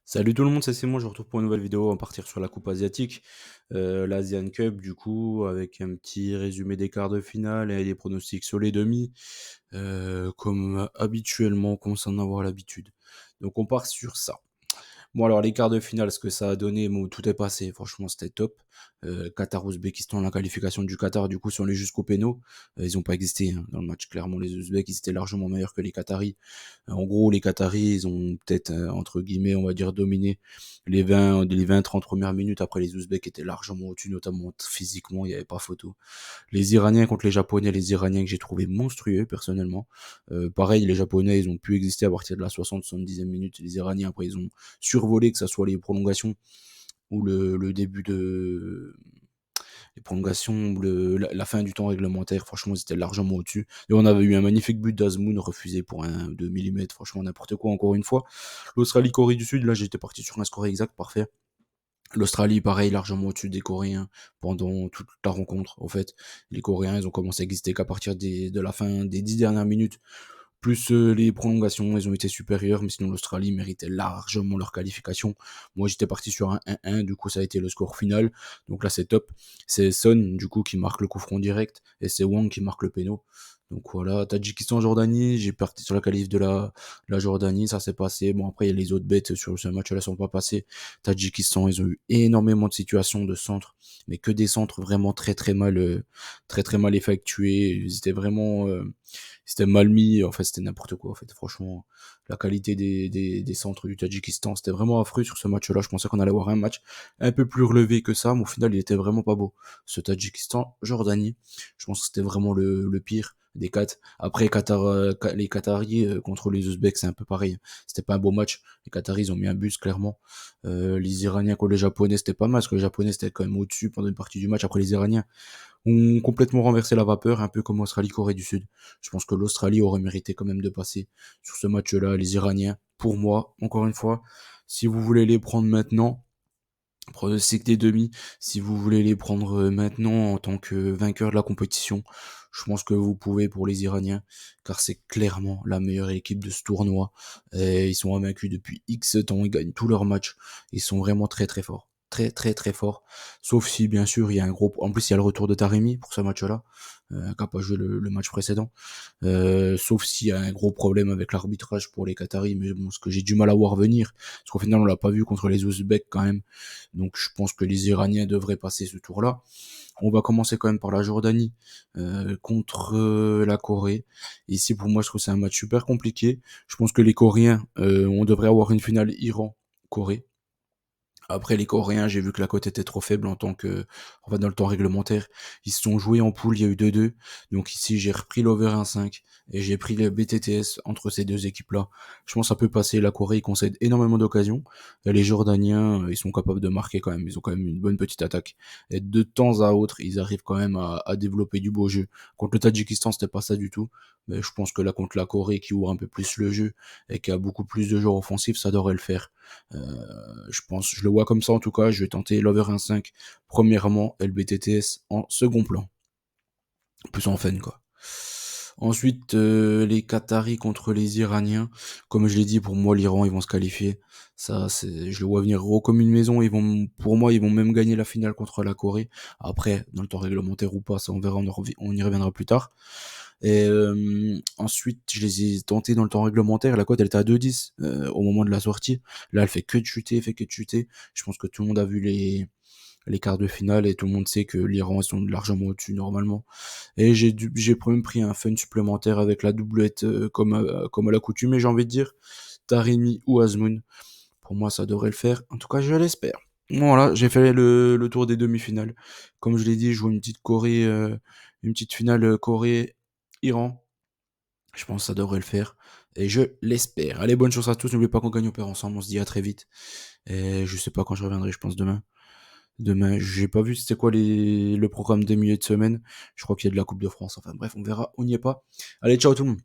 Salut tout le monde, c'est Simon, je vous retrouve pour une nouvelle vidéo. On va partir sur la coupe asiatique, l'Asian Cup du coup, avec un petit résumé des quarts de finale et des pronostics sur les demi, comme habituellement, on commence à en avoir l'habitude. Donc on part sur ça. Bon alors les quarts de finale, ce que ça a donné, bon, tout est passé, franchement c'était top. Qatar-Ouzbékistan, la qualification du Qatar du coup sont allés jusqu'au péno. Ils ont pas existé hein, dans le match, clairement les Ouzbeks ils étaient largement meilleurs que les Qataris. En gros les Qataris ils ont peut-être entre guillemets on va dire dominé les 20-30 premières minutes. Après les Ouzbeks étaient largement au-dessus, notamment physiquement, il n'y avait pas photo. Les Iraniens contre les Japonais, les Iraniens que j'ai trouvé monstrueux personnellement. Pareil, les Japonais, ils ont pu exister à partir de la 60-70e minute. Les Iraniens, après, ils ont survolé, que ce soit les prolongations ou le début de les prolongations, ou la fin du temps réglementaire. Franchement, ils étaient largement au-dessus. Et on avait eu un magnifique but d'Azmoun refusé pour un 2 mm. Franchement, n'importe quoi, encore une fois. L'Australie, Corée du Sud, là, j'étais parti sur un score exact, parfait. L'Australie, pareil, largement au-dessus des Coréens pendant toute la rencontre. En fait, les Coréens, ils ont commencé à exister qu'à partir de la fin des 10 dernières minutes, plus les prolongations, ils ont été supérieurs, mais sinon l'Australie méritait largement leur qualification. Moi, j'étais parti sur un 1-1, du coup, ça a été le score final. Donc là, c'est top. C'est Son, du coup, qui marque le coup franc direct, et c'est Wang qui marque le péno. Donc voilà, Tadjikistan-Jordanie, j'ai parti sur la qualif de la Jordanie, ça s'est passé. Bon, après, il y a les autres bêtes sur ce match-là sont pas passées. Tadjikistan, ils ont eu énormément de situations de centre, mais que des centres vraiment très très mal effectués. Ils étaient vraiment, c'était mal mis. En fait, c'était n'importe quoi. En fait, franchement, la qualité des centres du Tadjikistan, c'était vraiment affreux sur ce match-là. Je pensais qu'on allait avoir un match un peu plus relevé que ça, mais au final, il était vraiment pas beau. Ce Tadjikistan-Jordanie, je pense que c'était vraiment le pire des quatre. Après, les Qataris contre les Ouzbeks, c'est un peu pareil. C'était pas un beau match. Les Qataris, ils ont mis un bus, clairement. Les Iraniens contre les Japonais, c'était pas mal, parce que les Japonais, c'était quand même au-dessus pendant une partie du match. Après, les Iraniens ont complètement renversé la vapeur, un peu comme Australie-Corée du Sud. Je pense que l'Australie aurait mérité quand même de passer sur ce match-là. Les Iraniens, pour moi, encore une fois, si vous voulez les prendre maintenant, pronostic des demi, si vous voulez les prendre maintenant en tant que vainqueur de la compétition, je pense que vous pouvez pour les Iraniens, car c'est clairement la meilleure équipe de ce tournoi. Et ils sont invaincus depuis X temps, ils gagnent tous leurs matchs, ils sont vraiment très très forts. Très très très forts. Sauf si bien sûr il y a un gros. En plus il y a le retour de Taremi pour ce match-là, qui n'a pas joué le match précédent. Sauf s'il y a un gros problème avec l'arbitrage pour les Qataris, mais bon, ce que j'ai du mal à voir venir, parce qu'au final on l'a pas vu contre les Ouzbeks quand même. Donc je pense que les Iraniens devraient passer ce tour-là. On va commencer quand même par la Jordanie contre la Corée. Ici, pour moi, je trouve que c'est un match super compliqué. Je pense que les Coréens, on devrait avoir une finale Iran-Corée. Après, les Coréens, j'ai vu que la cote était trop faible en fait, dans le temps réglementaire. Ils se sont joués en poule, il y a eu 2-2. Donc ici, j'ai repris l'over 1,5 et j'ai pris le BTTS entre ces deux équipes-là. Je pense que ça peut passer. La Corée, ils concèdent énormément d'occasions. Et les Jordaniens, ils sont capables de marquer quand même. Ils ont quand même une bonne petite attaque. Et de temps à autre, ils arrivent quand même à développer du beau jeu. Contre le Tadjikistan, c'était pas ça du tout. Mais je pense que là, contre la Corée, qui ouvre un peu plus le jeu et qui a beaucoup plus de joueurs offensifs, ça devrait le faire. Je le vois comme ça en tout cas. Je vais tenter l'over 1,5 premièrement et le BTTS en second plan. Plus en fun quoi. Ensuite, les Qataris contre les Iraniens. Comme je l'ai dit, pour moi, l'Iran, ils vont se qualifier. Ça, je le vois venir gros comme une maison. Pour moi, ils vont même gagner la finale contre la Corée. Après, dans le temps réglementaire ou pas, ça, on verra, on y reviendra plus tard. Et ensuite, je les ai tentés dans le temps réglementaire. La cote, elle était à 2,10 au moment de la sortie. Là, elle fait que de chuter, fait que de chuter. Je pense que tout le monde a vu les quarts de finale et tout le monde sait que l'Iran, ils sont largement au-dessus normalement. Et j'ai même pris un fun supplémentaire avec la doublette comme à l'accoutumée, j'ai envie de dire. Tarimi ou Azmoun. Pour moi, ça devrait le faire. En tout cas, je l'espère. Voilà, j'ai fait le tour des demi-finales. Comme je l'ai dit, je joue une petite finale Corée-Iran. Je pense que ça devrait le faire. Et je l'espère. Allez, bonne chance à tous. N'oubliez pas qu'on gagne au perd ensemble. On se dit à très vite. Et je sais pas quand je reviendrai, je pense demain. Demain, j'ai pas vu c'était quoi le programme des milieux de semaine. Je crois qu'il y a de la Coupe de France. Enfin bref, on verra. On n'y est pas. Allez, ciao tout le monde.